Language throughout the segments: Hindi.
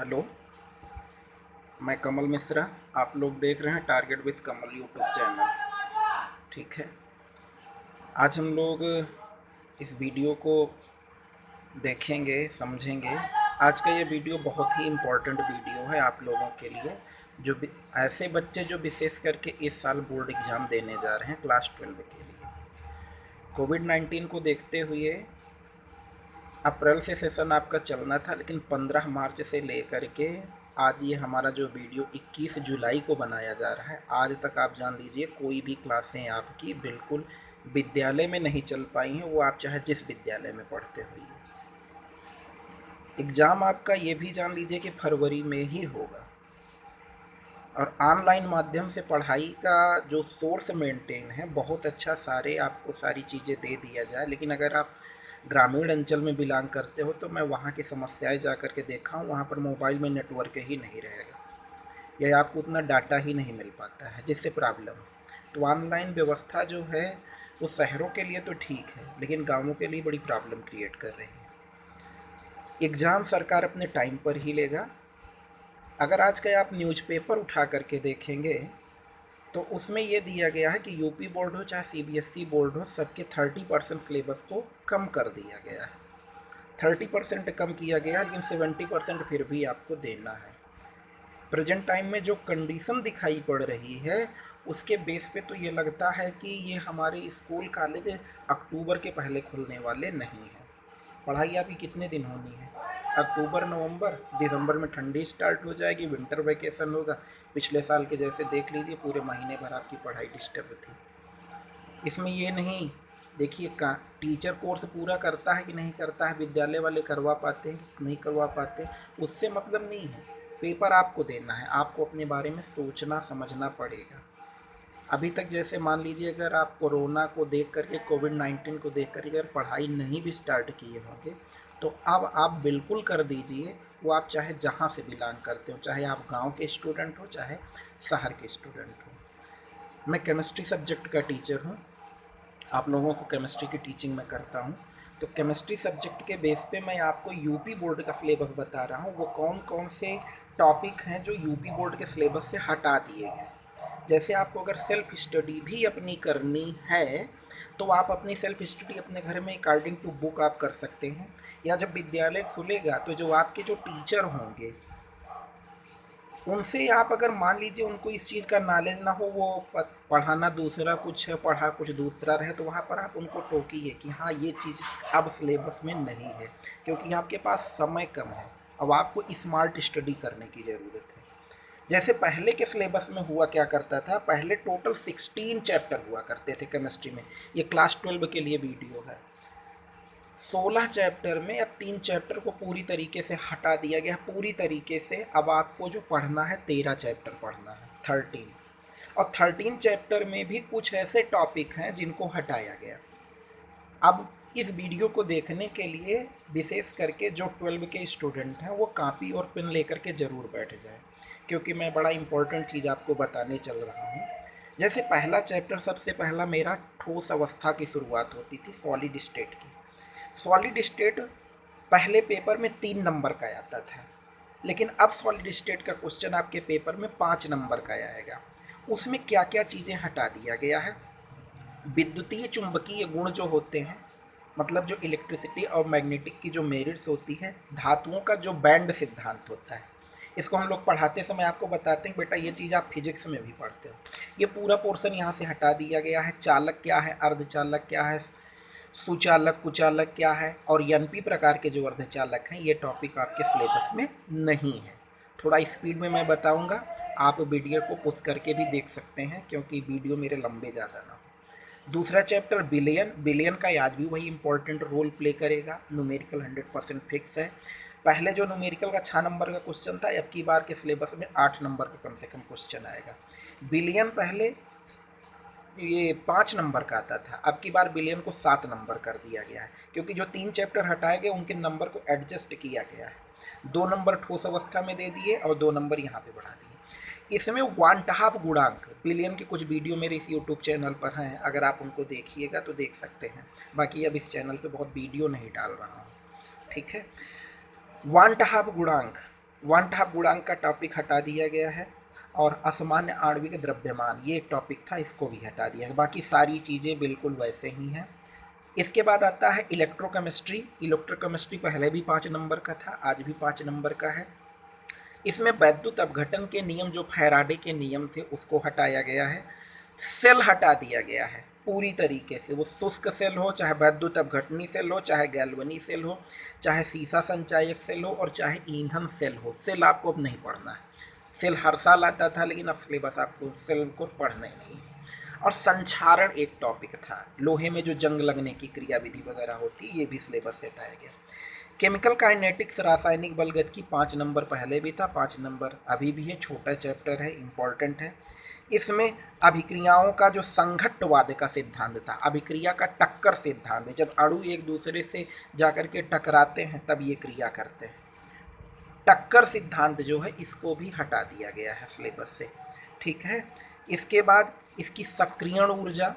हेलो, मैं कमल मिश्रा। आप लोग देख रहे हैं target with Kamal YouTube channel. ठीक है, आज हम लोग इस वीडियो को देखेंगे, समझेंगे। आज का ये वीडियो बहुत ही इम्पोर्टेंट वीडियो है आप लोगों के लिए, जो ऐसे बच्चे जो विशेष करके इस साल बोर्ड एग्ज़ाम देने जा रहे हैं क्लास 12 के लिए। कोविड-19 को देखते हुए अप्रैल से सेशन आपका चलना था, लेकिन 15 मार्च से लेकर के आज ये हमारा जो वीडियो 21 जुलाई को बनाया जा रहा है, आज तक आप जान लीजिए कोई भी क्लासें आपकी बिल्कुल विद्यालय में नहीं चल पाई हैं, वो आप चाहे जिस विद्यालय में पढ़ते हुए। एग्ज़ाम आपका ये भी जान लीजिए कि फरवरी में ही होगा, और ऑनलाइन माध्यम से पढ़ाई का जो सोर्स मेंटेन है बहुत अच्छा, सारे आपको सारी चीज़ें दे दिया जाए। लेकिन अगर आप ग्रामीण अंचल में बिलोंग करते हो तो मैं वहाँ की समस्याएं जा कर के देखा हूँ, वहाँ पर मोबाइल में नेटवर्क ही नहीं रहेगा या आपको उतना डाटा ही नहीं मिल पाता है, जिससे प्रॉब्लम है। तो ऑनलाइन व्यवस्था जो है वो शहरों के लिए तो ठीक है, लेकिन गाँवों के लिए बड़ी प्रॉब्लम क्रिएट कर रही है। एग्ज़ाम सरकार अपने टाइम पर ही लेगा। अगर आज का आप न्यूज़पेपर उठा करके देखेंगे तो उसमें ये दिया गया है कि यूपी बोर्ड हो चाहे सीबीएसई बोर्ड हो, सबके 30% सिलेबस को कम कर दिया गया है। 30% कम किया गया, लेकिन 70% फिर भी आपको देना है। प्रेजेंट टाइम में जो कंडीशन दिखाई पड़ रही है उसके बेस पे तो ये लगता है कि ये हमारे स्कूल कॉलेज अक्टूबर के पहले खुलने वाले नहीं हैं। पढ़ाई आपकी कितने दिन होनी है? अक्टूबर, नवंबर, दिसंबर में ठंडी स्टार्ट हो जाएगी, विंटर वैकेशन होगा। पिछले साल के जैसे देख लीजिए, पूरे महीने भर आपकी पढ़ाई डिस्टर्ब थी। इसमें ये नहीं देखिए का टीचर कोर्स पूरा करता है कि नहीं करता है, विद्यालय वाले करवा पाते हैं नहीं करवा पाते, उससे मतलब नहीं है। पेपर आपको देना है, आपको अपने बारे में सोचना समझना पड़ेगा। अभी तक जैसे मान लीजिए अगर आप कोरोना को देख करके, कोविड-19 को देख करके अगर पढ़ाई नहीं भी स्टार्ट किए होंगे तो अब आप बिल्कुल कर दीजिए। वो आप चाहे जहाँ से बिलोंग करते हो, चाहे आप गांव के स्टूडेंट हो चाहे शहर के स्टूडेंट हो। मैं केमिस्ट्री सब्जेक्ट का टीचर हूँ, आप लोगों को केमिस्ट्री की टीचिंग मैं करता हूँ। तो केमिस्ट्री सब्जेक्ट के बेस पे मैं आपको यूपी बोर्ड का सिलेबस बता रहा हूँ, वो कौन कौन से टॉपिक हैं जो यूपी बोर्ड के सिलेबस से हटा दिए गए। जैसे आपको अगर सेल्फ स्टडी भी अपनी करनी है तो आप अपनी सेल्फ स्टडी अपने घर में अकॉर्डिंग टू बुक आप कर सकते हैं, या जब विद्यालय खुलेगा तो जो आपके जो टीचर होंगे उनसे आप अगर मान लीजिए उनको इस चीज़ का नॉलेज ना हो, वो पढ़ाना दूसरा कुछ है, पढ़ा कुछ दूसरा रहे, तो वहाँ पर आप उनको टोकिए कि हाँ ये चीज़ अब सिलेबस में नहीं है, क्योंकि आपके पास समय कम है। अब आपको स्मार्ट स्टडी करने की ज़रूरत है। जैसे पहले के सिलेबस में हुआ क्या करता था, पहले टोटल 16 चैप्टर हुआ करते थे केमिस्ट्री में। ये क्लास 12 के लिए वीडियो है। 16 चैप्टर में अब 3 चैप्टर को पूरी तरीके से हटा दिया गया, पूरी तरीके से। अब आपको जो पढ़ना है 13 चैप्टर पढ़ना है, 13। और 13 चैप्टर में भी कुछ ऐसे टॉपिक हैं जिनको हटाया गया। अब इस वीडियो को देखने के लिए विशेष करके जो 12 के स्टूडेंट हैं वो कापी और पेन लेकर के ज़रूर बैठ जाए, क्योंकि मैं बड़ा इम्पोर्टेंट चीज़ आपको बताने चल रहा हूँ। जैसे पहला चैप्टर, सबसे पहला मेरा ठोस अवस्था की शुरुआत होती थी, सॉलिड स्टेट की। सॉलिड स्टेट पहले पेपर में 3 नंबर का आता था, लेकिन अब सॉलिड स्टेट का क्वेश्चन आपके पेपर में 5 नंबर का आएगा। उसमें क्या क्या चीज़ें हटा दिया गया है? विद्युतीय चुंबकीय गुण जो होते हैं, मतलब जो इलेक्ट्रिसिटी और मैग्नेटिक की जो मेरिट्स होती है, धातुओं का जो बैंड सिद्धांत होता है, इसको हम लोग पढ़ाते समय आपको बताते हैं बेटा ये चीज़ आप फिजिक्स में भी पढ़ते हो। ये पूरा पोर्शन यहाँ से हटा दिया गया है। चालक क्या है, अर्धचालक क्या है, सुचालक कुचालक क्या है, और एनपी प्रकार के जो अर्धचालक हैं, ये टॉपिक आपके सिलेबस में नहीं है। थोड़ा स्पीड में मैं बताऊंगा, आप वीडियो को पुश करके भी देख सकते हैं, क्योंकि वीडियो मेरे लंबे ज़्यादा ना हो। दूसरा चैप्टर बिलियन, बिलियन का आज भी वही इंपॉर्टेंट रोल प्ले करेगा। न्यूमेरिकल 100% फिक्स है। पहले जो न्यूमेरिकल का 6 नंबर का क्वेश्चन था, अब की बार के सिलेबस में 8 नंबर का कम से कम क्वेश्चन आएगा। बिलियन पहले ये 5 नंबर का आता था, अब की बार बिलियन को 7 नंबर कर दिया गया है, क्योंकि जो 3 चैप्टर हटाए गए उनके नंबर को एडजस्ट किया गया है। 2 नंबर ठोस अवस्था में दे दिए और 2 नंबर यहाँ पे बढ़ा दिए। इसमें 1/2 गुणांक बिलियन की कुछ वीडियो मेरे इस यूट्यूब चैनल पर हैं, अगर आप उनको देखिएगा तो देख सकते हैं। बाकी अब इस चैनल पे बहुत वीडियो नहीं डाल रहा हूँ, ठीक है। 1/2 गुणांक वनठा गुणांक का टॉपिक हटा दिया गया है, और असामान्य आणविक द्रव्यमान ये एक टॉपिक था, इसको भी हटा दिया है। बाकी सारी चीज़ें बिल्कुल वैसे ही हैं। इसके बाद आता है इलेक्ट्रोकेमिस्ट्री। इलेक्ट्रोकेमिस्ट्री पहले भी 5 नंबर का था, आज भी 5 नंबर का है। इसमें वैद्युत अपघटन के नियम जो फैराडे के नियम थे उसको हटाया गया है। सेल हटा दिया गया है पूरी तरीके से, वो शुष्क सेल हो, चाहे वैद्युत अपघटनी सेल हो, चाहे गैल्वनी सेल हो, चाहे सीसा संचायक सेल हो, और चाहे ईंधन सेल हो। सेल आपको अब नहीं पढ़ना है। सेल हर साल आता था, लेकिन अब सिलेबस आपको सेल को पढ़ना ही नहीं है। और संक्षारण एक टॉपिक था, लोहे में जो जंग लगने की क्रियाविधि वगैरह होती, ये भी सिलेबस से हटाया गया। केमिकल काइनेटिक्स रासायनिक बलगतिकी 5 नंबर पहले भी था, 5 नंबर अभी भी है, छोटा चैप्टर है, इम्पॉर्टेंट है। इसमें अभिक्रियाओं का जो संघट्टवाद का सिद्धांत था, अभिक्रिया का टक्कर सिद्धांत है, जब अणु एक दूसरे से जाकर के टकराते हैं तब ये क्रिया करते हैं। टक्कर सिद्धांत जो है इसको भी हटा दिया गया है सिलेबस से, ठीक है। इसके बाद इसकी सक्रियण ऊर्जा,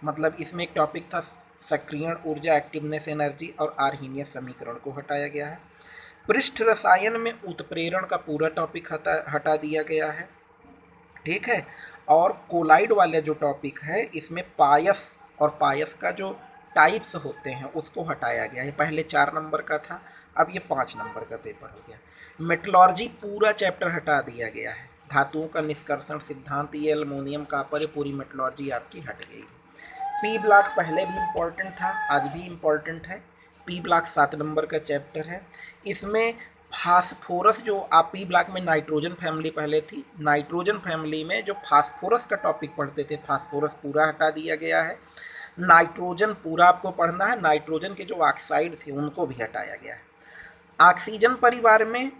मतलब इसमें एक टॉपिक था सक्रियण ऊर्जा, एक्टिवनेस एनर्जी, और आर्हीनियस समीकरण को हटाया गया है। पृष्ठ रसायन में उत्प्रेरण का पूरा टॉपिक हटा दिया गया है, ठीक है। और कोलाइड वाले जो टॉपिक है इसमें पायस और पायस का जो टाइप्स होते हैं उसको हटाया गया है। पहले 4 नंबर का था, अब ये 5 नंबर का पेपर हो गया। मेटलर्जी पूरा चैप्टर हटा दिया गया है। धातुओं का निष्कर्षण सिद्धांत, ये एल्युमिनियम कॉपर, ये पूरी मेटलर्जी आपकी हट गई। पी ब्लॉक पहले भी इम्पोर्टेंट था, आज भी इम्पोर्टेंट है। पी ब्लॉक 7 नंबर का चैप्टर है। इसमें फास्फोरस, जो आप पी ब्लॉक में नाइट्रोजन फैमिली पहले थी, नाइट्रोजन फैमिली में जो फास्फोरस का टॉपिक पढ़ते थे, फास्फोरस पूरा हटा दिया गया है। नाइट्रोजन पूरा आपको पढ़ना है, नाइट्रोजन के जो ऑक्साइड थे उनको भी हटाया गया है। ऑक्सीजन परिवार में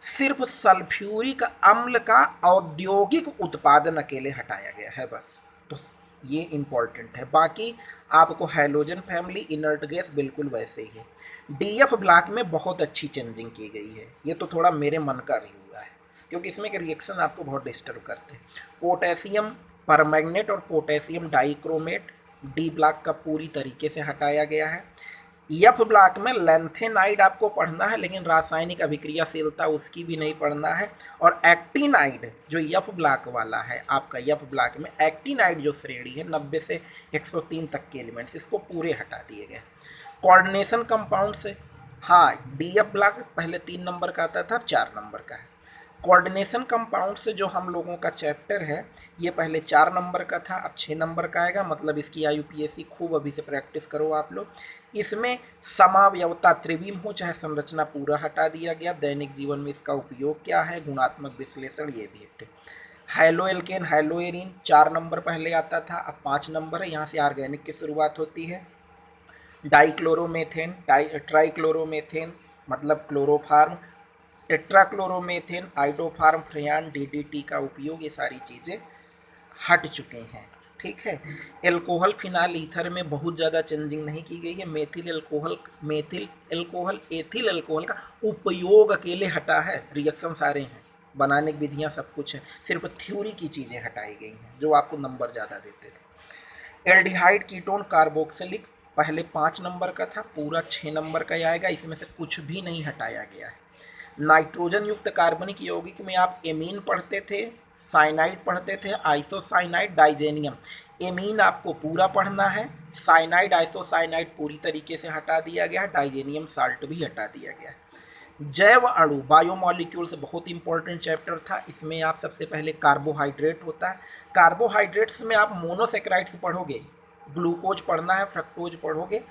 सिर्फ सल्फ्यूरिक अम्ल का औद्योगिक उत्पादन अकेले हटाया गया है बस, तो ये इम्पॉर्टेंट है। बाकी आपको हैलोजन फैमिली, इनर्ट गैस बिल्कुल वैसे ही है। डीएफ ब्लॉक में बहुत अच्छी चेंजिंग की गई है, ये तो थोड़ा मेरे मन का भी हुआ है, क्योंकि इसमें के रिएक्शन आपको बहुत डिस्टर्ब करते हैं। पोटेशियम परमैंगनेट और पोटेशियम डाइक्रोमेट डी ब्लॉक का पूरी तरीके से हटाया गया है। एफ ब्लॉक में लेंथेनाइड आपको पढ़ना है, लेकिन रासायनिक अभिक्रियाशीलता उसकी भी नहीं पढ़ना है। और एक्टिनाइड जो एफ ब्लॉक वाला है आपका, एफ ब्लॉक में एक्टिनाइड जो श्रेणी है 90 से 103 तक के एलिमेंट्स, इसको पूरे हटा दिए गए। कोऑर्डिनेशन कंपाउंड से, हाँ, डीएफ ब्लॉक पहले 3 नंबर का आता था, 4 नंबर का है। कोऑर्डिनेशन कंपाउंड से जो हम लोगों का चैप्टर है ये पहले 4 नंबर का था, अब 6 नंबर का आएगा, मतलब इसकी IUPAC खूब अभी से प्रैक्टिस करो आप लोग। इसमें समावयवता त्रिविम हो चाहे संरचना पूरा हटा दिया गया। दैनिक जीवन में इसका उपयोग क्या है, गुणात्मक विश्लेषण, ये भी है। Haloalkane, haloarene 4 number पहले आता था, अब 5 नंबर है, यहाँ से ऑर्गेनिक की शुरुआत होती है। डाइक्लोरोमेथेन, ट्राइक्लोरोमेथेन मतलब क्लोरोफार्म, टेट्राक्लोरोमेथेन, आइडोफार्म, फ्रेयान, DDT का उपयोग, ये सारी चीज़ें हट चुके हैं, ठीक है। एल्कोहल फिनाल ईथर में बहुत ज़्यादा चेंजिंग नहीं की गई है। मेथिल एल्कोहल एथिल एल्कोहल का उपयोग अकेले हटा है, रिएक्शन सारे हैं, बनाने की विधियाँ सब कुछ है, सिर्फ थ्योरी की चीज़ें हटाई गई हैं जो आपको नंबर ज़्यादा देते थे। एल्डिहाइड कीटोन कार्बोक्सिलिक पहले 5 नंबर का था, पूरा 6 नंबर का आएगा, इसमें से कुछ भी नहीं हटाया गया है। नाइट्रोजन युक्त कार्बनिक यौगिक में आप एमीन पढ़ते थे, साइनाइड पढ़ते थे, आइसोसाइनाइड, डाइजेनियम। एमीन आपको पूरा पढ़ना है, साइनाइड आइसोसाइनाइड पूरी तरीके से हटा दिया गया है, डाइजेनियम साल्ट भी हटा दिया गया है। जैव अणु बायोमॉलिक्यूल्स बहुत इंपॉर्टेंट चैप्टर था, इसमें आप सबसे पहले कार्बोहाइड्रेट होता है। कार्बोहाइड्रेट्स में आप मोनोसेक्राइड्स पढ़ोगे, ग्लूकोज पढ़ना है, फ्रक्टोज पढ़ोगे,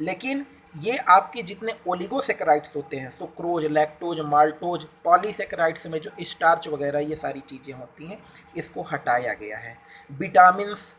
लेकिन ये आपके जितने ओलिगोसेक्राइड्स होते हैं, सुक्रोज, लैक्टोज, माल्टोज, पॉलीसेक्राइड्स में जो स्टार्च वगैरह ये सारी चीज़ें होती हैं, इसको हटाया गया है। विटामिन्स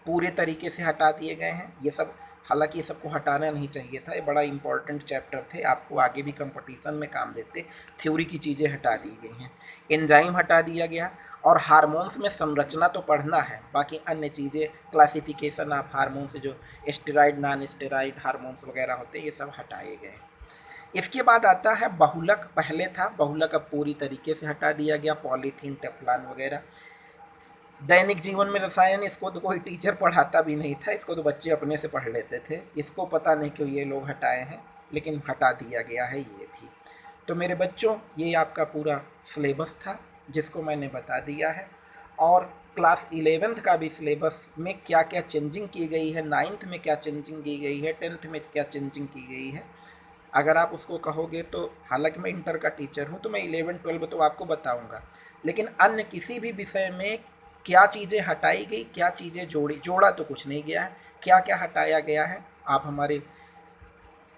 पूरे तरीके से हटा दिए गए हैं। ये सब, हालांकि ये सबको हटाना नहीं चाहिए था, ये बड़ा इंपॉर्टेंट चैप्टर थे, आपको आगे भी कंपटीशन में काम देते। थ्योरी की चीज़ें हटा दी गई हैं। एंजाइम हटा दिया गया, और हार्मोन्स में संरचना तो पढ़ना है, बाकी अन्य चीज़ें क्लासिफिकेशन ऑफ हार्मोन्स, जो स्टेरॉइड, नॉन स्टेरॉइड हार्मोन्स वगैरह होते हैं, ये सब हटाए गए। इसके बाद आता है बहुलक, पहले था, बहुलक अब पूरी तरीके से हटा दिया गया, पॉलीथीन, टेफ्लॉन वगैरह। दैनिक जीवन में रसायन, इसको तो कोई टीचर पढ़ाता भी नहीं था, इसको तो बच्चे अपने से पढ़ लेते थे, इसको पता नहीं क्यों ये लोग हटाए हैं, लेकिन हटा दिया गया है ये भी। तो मेरे बच्चों, ये आपका पूरा सिलेबस था जिसको मैंने बता दिया है। और क्लास 11th का भी सिलेबस में क्या क्या चेंजिंग की गई है, 9th में क्या चेंजिंग की गई है, 10th में क्या चेंजिंग की गई है, अगर आप उसको कहोगे तो हालांकि मैं इंटर का टीचर हूँ तो मैं 11 12 तो आपको बताऊँगा, लेकिन अन्य किसी भी विषय में क्या चीज़ें हटाई गई, क्या चीज़ें जोड़ा तो कुछ नहीं गया है, क्या क्या हटाया गया है, आप हमारे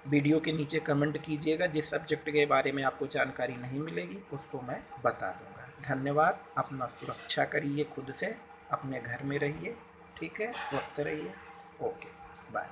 वीडियो के नीचे कमेंट कीजिएगा। जिस सब्जेक्ट के बारे में आपको जानकारी नहीं मिलेगी उसको मैं बता दूंगा। धन्यवाद। अपना सुरक्षा करिए खुद से, अपने घर में रहिए, ठीक है, स्वस्थ रहिए। Okay, bye.